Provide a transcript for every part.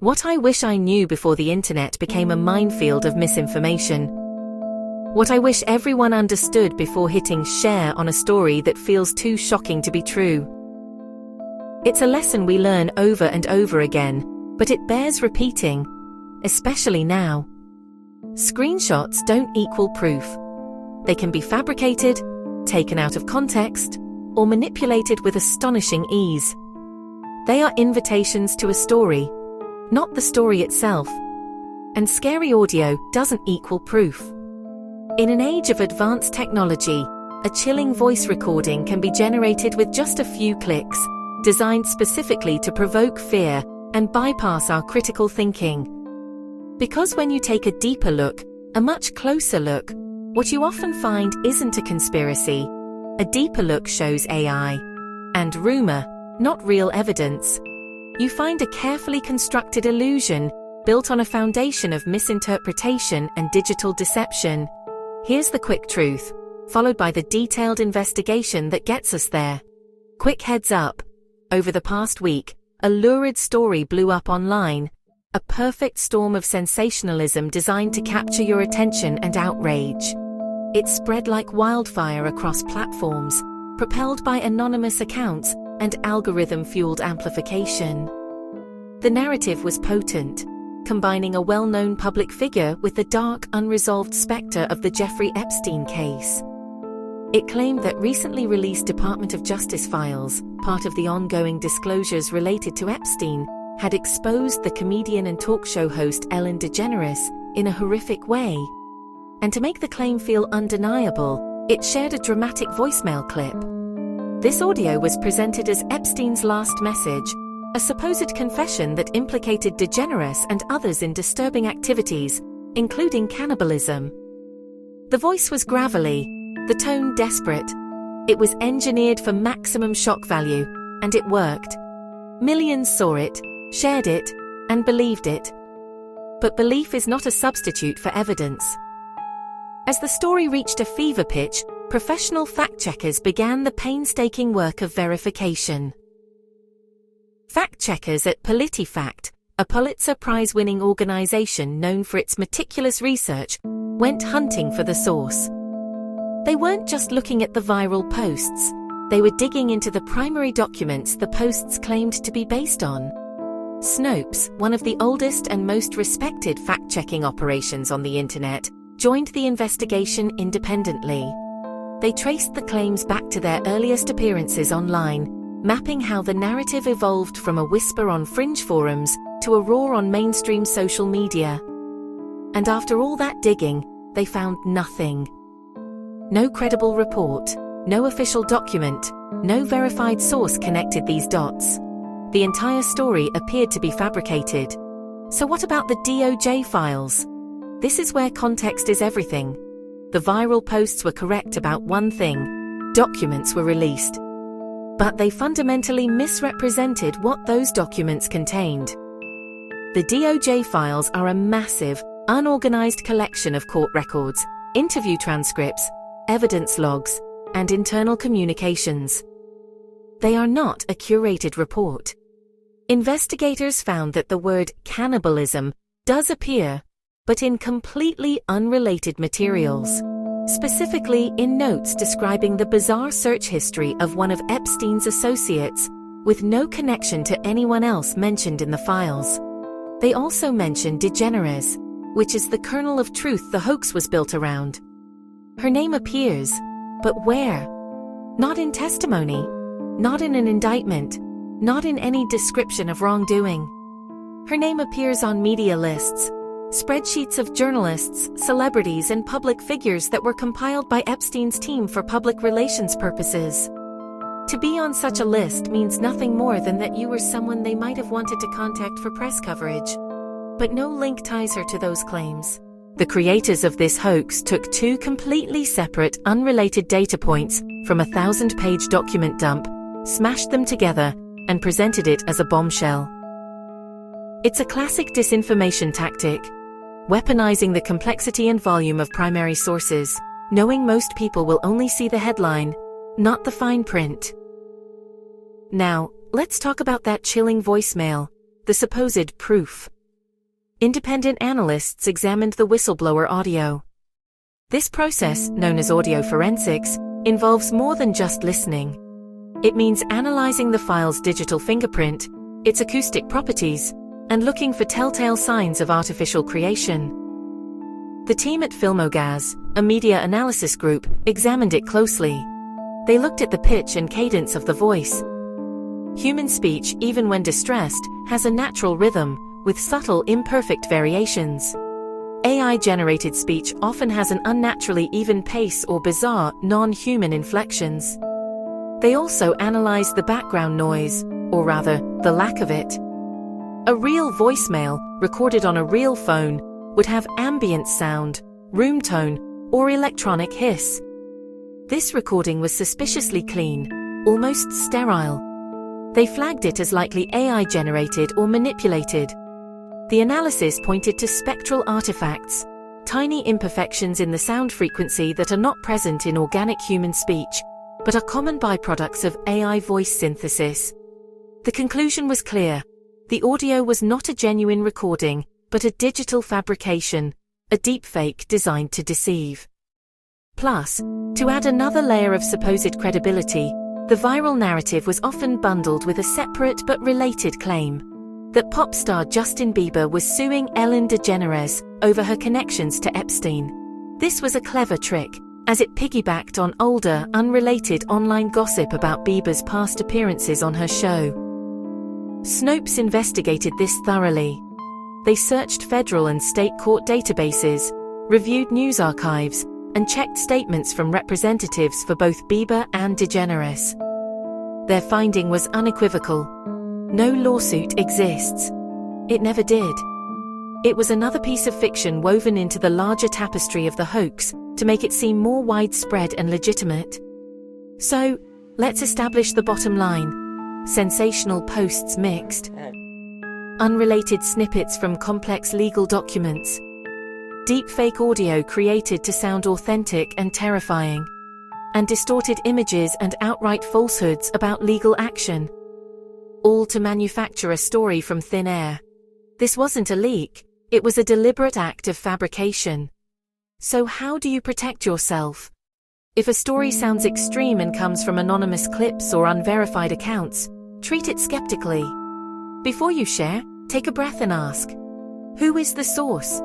What I wish I knew before the internet became a minefield of misinformation. What I wish everyone understood before hitting share on a story that feels too shocking to be true. It's a lesson we learn over and over again, but it bears repeating, especially now. Screenshots don't equal proof. They can be fabricated, taken out of context, or manipulated with astonishing ease. They are invitations to a story, not the story itself. And scary audio doesn't equal proof. In an age of advanced technology, a chilling voice recording can be generated with just a few clicks, designed specifically to provoke fear and bypass our critical thinking. Because when you take a deeper look, a much closer look, what you often find isn't a conspiracy. A deeper look shows AI and rumor, not real evidence. You find a carefully constructed illusion built on a foundation of misinterpretation and digital deception. Here's the quick truth, followed by the detailed investigation that gets us there. Quick heads up. Over the past week, a lurid story blew up online, a perfect storm of sensationalism designed to capture your attention and outrage. It spread like wildfire across platforms, propelled by anonymous accounts and algorithm-fueled amplification. The narrative was potent, combining a well-known public figure with the dark, unresolved specter of the Jeffrey Epstein case. It claimed that recently released Department of Justice files, part of the ongoing disclosures related to Epstein, had exposed the comedian and talk show host Ellen DeGeneres in a horrific way. And to make the claim feel undeniable, it shared a dramatic voicemail clip. This audio was presented as Epstein's last message, a supposed confession that implicated DeGeneres and others in disturbing activities, including cannibalism. The voice was gravelly, the tone desperate. It was engineered for maximum shock value, and it worked. Millions saw it, shared it, and believed it. But belief is not a substitute for evidence. As the story reached a fever pitch, professional fact-checkers began the painstaking work of verification. Fact-checkers at PolitiFact, a Pulitzer Prize-winning organization known for its meticulous research, went hunting for the source. They weren't just looking at the viral posts, they were digging into the primary documents the posts claimed to be based on. Snopes, one of the oldest and most respected fact-checking operations on the internet, joined the investigation independently. They traced the claims back to their earliest appearances online, mapping how the narrative evolved from a whisper on fringe forums to a roar on mainstream social media. And after all that digging, they found nothing. No credible report, no official document, no verified source connected these dots. The entire story appeared to be fabricated. So what about the DOJ files? This is where context is everything. The viral posts were correct about one thing: documents were released. But they fundamentally misrepresented what those documents contained. The DOJ files are a massive, unorganized collection of court records, interview transcripts, evidence logs, and internal communications. They are not a curated report. Investigators found that the word cannibalism does appear, but in completely unrelated materials. Specifically in notes describing the bizarre search history of one of Epstein's associates, with no connection to anyone else mentioned in the files. They also mention DeGeneres, which is the kernel of truth the hoax was built around. Her name appears, but where? Not in testimony, not in an indictment, not in any description of wrongdoing. Her name appears on media lists, spreadsheets of journalists, celebrities, and public figures that were compiled by Epstein's team for public relations purposes. To be on such a list means nothing more than that you were someone they might have wanted to contact for press coverage. But no link ties her to those claims. The creators of this hoax took two completely separate, unrelated data points from a 1,000-page document dump, smashed them together, and presented it as a bombshell. It's a classic disinformation tactic, weaponizing the complexity and volume of primary sources, knowing most people will only see the headline, not the fine print. Now, let's talk about that chilling voicemail, the supposed proof. Independent analysts examined the whistleblower audio. This process, known as audio forensics, involves more than just listening. It means analyzing the file's digital fingerprint, its acoustic properties, and looking for telltale signs of artificial creation. The team at Filmogaz, a media analysis group, examined it closely. They looked at the pitch and cadence of the voice. Human speech, even when distressed, has a natural rhythm, with subtle, imperfect variations. AI-generated speech often has an unnaturally even pace or bizarre, non-human inflections. They also analyzed the background noise, or rather, the lack of it. A real voicemail, recorded on a real phone, would have ambient sound, room tone, or electronic hiss. This recording was suspiciously clean, almost sterile. They flagged it as likely AI-generated or manipulated. The analysis pointed to spectral artifacts, tiny imperfections in the sound frequency that are not present in organic human speech, but are common byproducts of AI voice synthesis. The conclusion was clear. The audio was not a genuine recording, but a digital fabrication, a deepfake designed to deceive. Plus, to add another layer of supposed credibility, the viral narrative was often bundled with a separate but related claim that pop star Justin Bieber was suing Ellen DeGeneres over her connections to Epstein. This was a clever trick, as it piggybacked on older, unrelated online gossip about Bieber's past appearances on her show. Snopes investigated this thoroughly. They searched federal and state court databases, reviewed news archives, and checked statements from representatives for both Bieber and DeGeneres. Their finding was unequivocal. No lawsuit exists. It never did. It was another piece of fiction woven into the larger tapestry of the hoax to make it seem more widespread and legitimate. So, let's establish the bottom line. Sensational posts mixed. Unrelated snippets from complex legal documents. Deepfake audio created to sound authentic and terrifying. And distorted images and outright falsehoods about legal action. All to manufacture a story from thin air. This wasn't a leak, it was a deliberate act of fabrication. So how do you protect yourself? If a story sounds extreme and comes from anonymous clips or unverified accounts, treat it skeptically. Before you share, take a breath and ask, who is the source?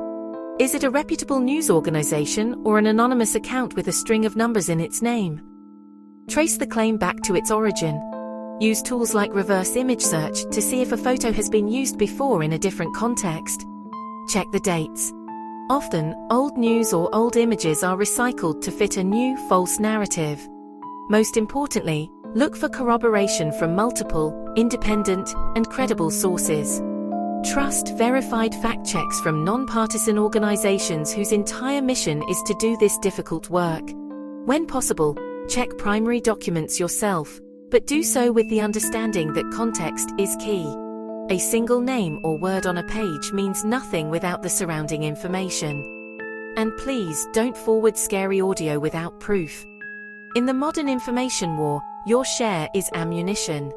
Is it a reputable news organization or an anonymous account with a string of numbers in its name? Trace the claim back to its origin. Use tools like reverse image search to see if a photo has been used before in a different context. Check the dates. Often, old news or old images are recycled to fit a new, false narrative. Most importantly, look for corroboration from multiple, independent, and credible sources. Trust verified fact checks from non-partisan organizations whose entire mission is to do this difficult work. When possible, check primary documents yourself, but do so with the understanding that context is key. A single name or word on a page means nothing without the surrounding information. And please don't forward scary audio without proof. In the modern information war, your share is ammunition.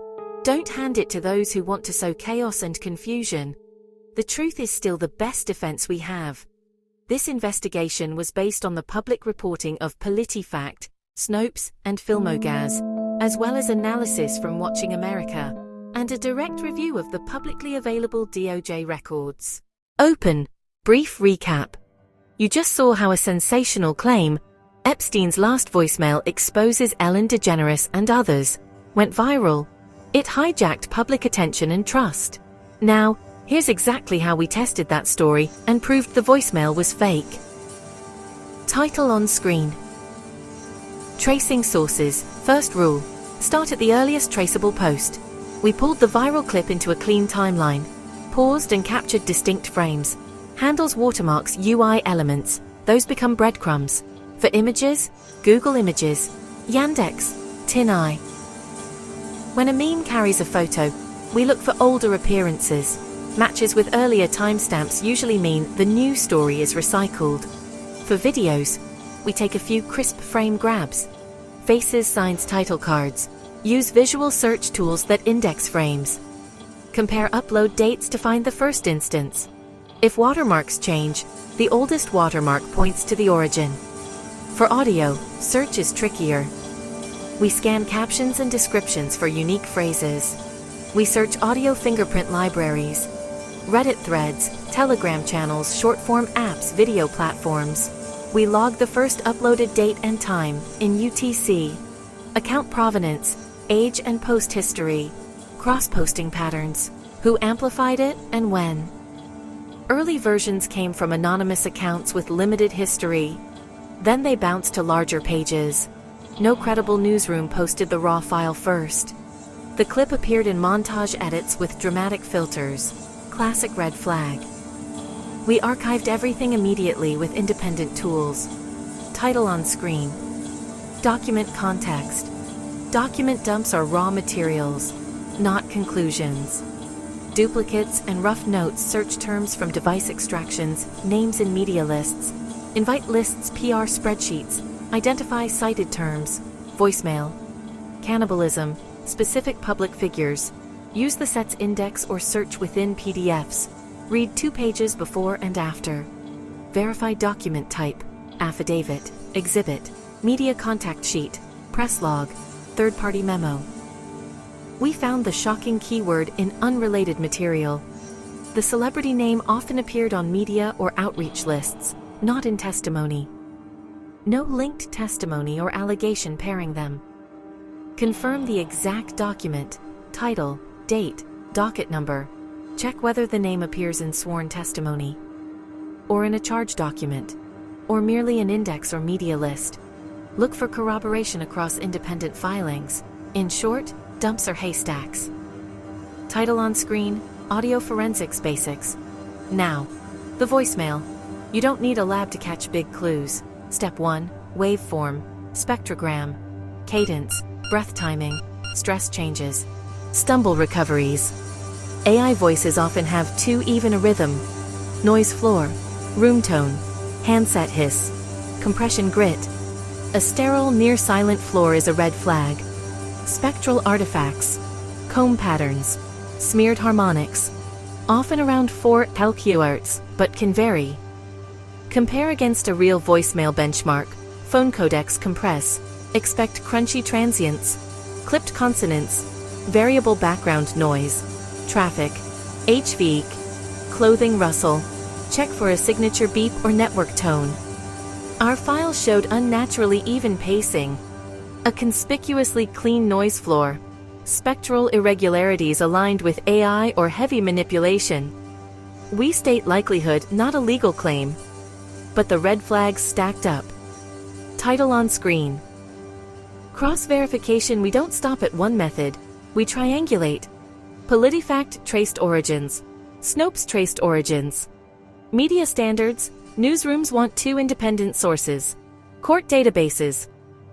Don't hand it to those who want to sow chaos and confusion. The truth is still the best defense we have. This investigation was based on the public reporting of PolitiFact, Snopes, and Filmogaz, as well as analysis from Watching America, and a direct review of the publicly available DOJ records. Open. Brief recap. You just saw how a sensational claim, Epstein's last voicemail exposes Ellen DeGeneres and others, went viral. It hijacked public attention and trust. Now, here's exactly how we tested that story and proved the voicemail was fake. Title on screen. Tracing sources. First rule. Start at the earliest traceable post. We pulled the viral clip into a clean timeline, paused and captured distinct frames. Handles watermarks UI elements, those become breadcrumbs. For images, Google Images, Yandex, TinEye. When a meme carries a photo, we look for older appearances. Matches with earlier timestamps usually mean the new story is recycled. For videos, we take a few crisp frame grabs. Faces, signs, title cards. Use visual search tools that index frames. Compare upload dates to find the first instance. If watermarks change, the oldest watermark points to the origin. For audio, search is trickier. We scan captions and descriptions for unique phrases. We search audio fingerprint libraries, Reddit threads, Telegram channels, short-form apps, video platforms. We log the first uploaded date and time in UTC. Account provenance, age and post history, cross-posting patterns, who amplified it and when. Early versions came from anonymous accounts with limited history. Then they bounced to larger pages. No credible newsroom posted the raw file first. The clip appeared in montage edits with dramatic filters. Classic red flag. We archived everything immediately with independent tools. Title on screen. Document context. Document dumps are raw materials, not conclusions. Duplicates and rough notes search terms from device extractions, names in media lists. Invite lists PR spreadsheets. Identify cited terms. Voicemail. Cannibalism. Specific public figures. Use the sets index or search within PDFs. Read 2 pages before and after. Verify document type. Affidavit. Exhibit. Media contact sheet. Press log. Third-party memo. We found the shocking keyword in unrelated material. The celebrity name often appeared on media or outreach lists, not in testimony. No linked testimony or allegation pairing them. Confirm the exact document, title, date, docket number. Check whether the name appears in sworn testimony, or in a charge document, or merely an index or media list. Look for corroboration across independent filings. In short, dumps are haystacks. Title on screen, audio forensics basics. Now, the voicemail. You don't need a lab to catch big clues. Step 1, waveform, spectrogram, cadence, breath timing, stress changes, stumble recoveries. AI voices often have too even a rhythm. Noise floor, room tone, handset hiss, compression grit. A sterile, near-silent floor is a red flag. Spectral artifacts, comb patterns, smeared harmonics, often around 4 kHz, but can vary. Compare against a real voicemail benchmark. Phone codecs compress. Expect crunchy transients, clipped consonants, variable background noise, traffic, HV, clothing rustle. Check for a signature beep or network tone. Our file showed unnaturally even pacing, a conspicuously clean noise floor, spectral irregularities aligned with AI or heavy manipulation. We state likelihood, not a legal claim, but the red flags stacked up. Title on screen. Cross-verification. We don't stop at one method, we triangulate. PolitiFact traced origins. Snopes traced origins. Media standards. Newsrooms want 2 independent sources. Court databases.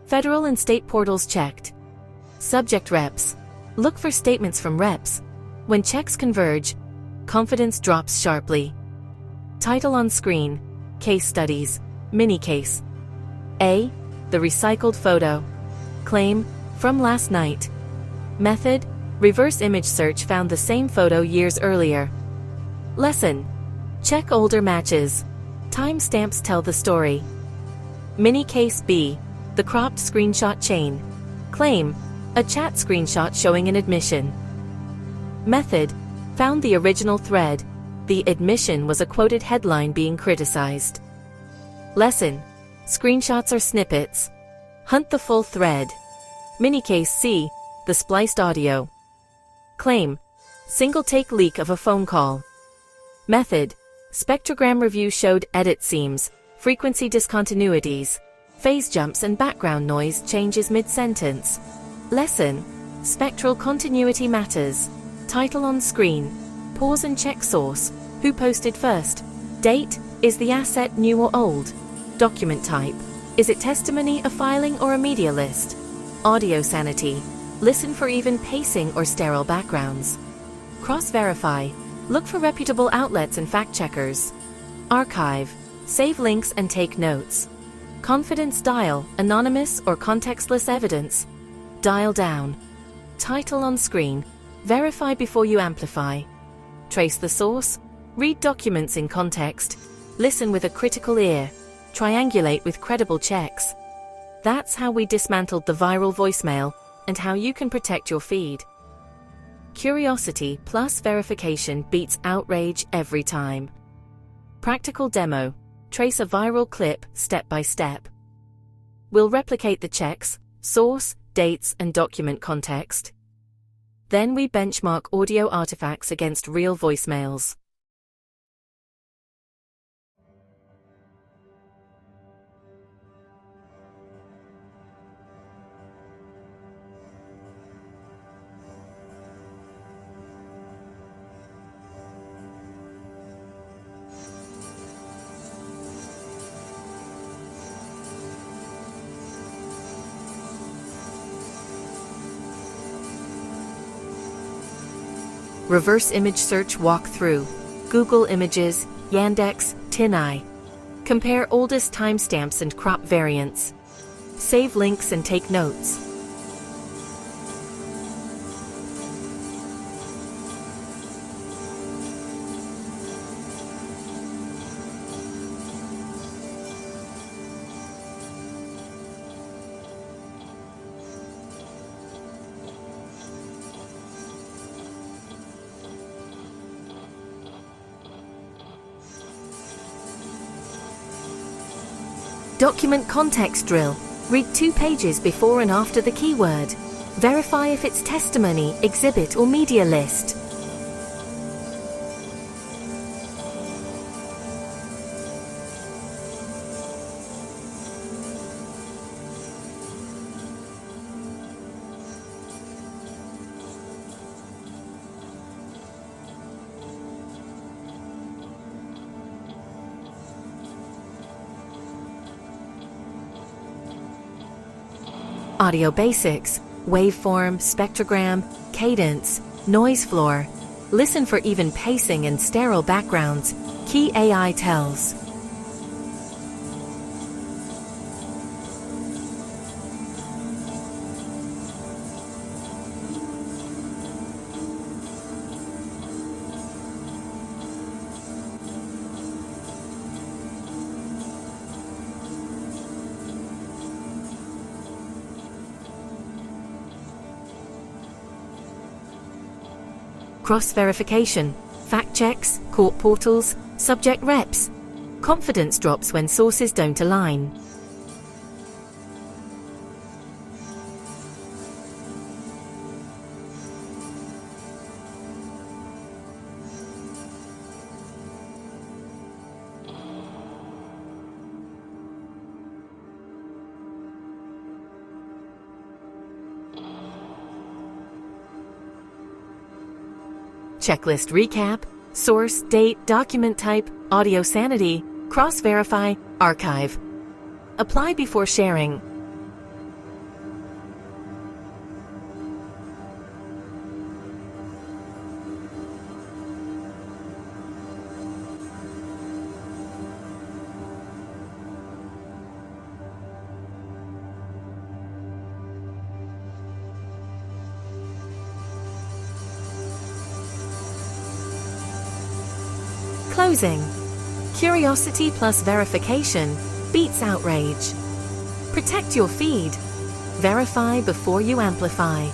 Federal and state portals checked. Subject reps. Look for statements from reps. When checks converge, confidence drops sharply. Title on screen. Case studies. Mini case. A. The recycled photo. Claim, from last night. Method, reverse image search found the same photo years earlier. Lesson, check older matches. Timestamps tell the story. Mini case B, the cropped screenshot chain. Claim, a chat screenshot showing an admission. Method, found the original thread. The admission was a quoted headline being criticized. Lesson, screenshots are snippets. Hunt the full thread. Mini case C, the spliced audio. Claim, single take leak of a phone call. Method, spectrogram review showed edit seams, frequency discontinuities, phase jumps and background noise changes mid-sentence. Lesson, spectral continuity matters. Title on screen. Pause and check source. Who posted first? Date, is the asset new or old? Document type, is it testimony, a filing, or a media list? Audio sanity, listen for even pacing or sterile backgrounds. Cross-verify, look for reputable outlets and fact-checkers. Archive, save links and take notes. Confidence dial, anonymous or contextless evidence. Dial down. Title on screen, Verify before you amplify. Trace the source. Read documents in context. Listen with a critical ear. Triangulate with credible checks. That's how we dismantled the viral voicemail, and how you can protect your feed. Curiosity plus verification beats outrage every time. Practical demo. Trace a viral clip step by step. We'll replicate the checks, source, dates, and document context. Then we benchmark audio artifacts against real voicemails. Reverse image search walkthrough. Google Images, Yandex, TinEye. Compare oldest timestamps and crop variants. Save links and take notes. Document context drill. Read 2 pages before and after the keyword. Verify if it's testimony, exhibit, or media list. Audio basics, waveform, spectrogram, cadence, noise floor. Listen for even pacing and sterile backgrounds. Key AI tells. Cross-verification, fact checks, court portals, subject reps. Confidence drops when sources don't align. Checklist recap, source, date, document type, audio sanity, cross-verify, archive. Apply before sharing. Closing. Curiosity plus verification beats outrage. Protect your feed. Verify before you amplify.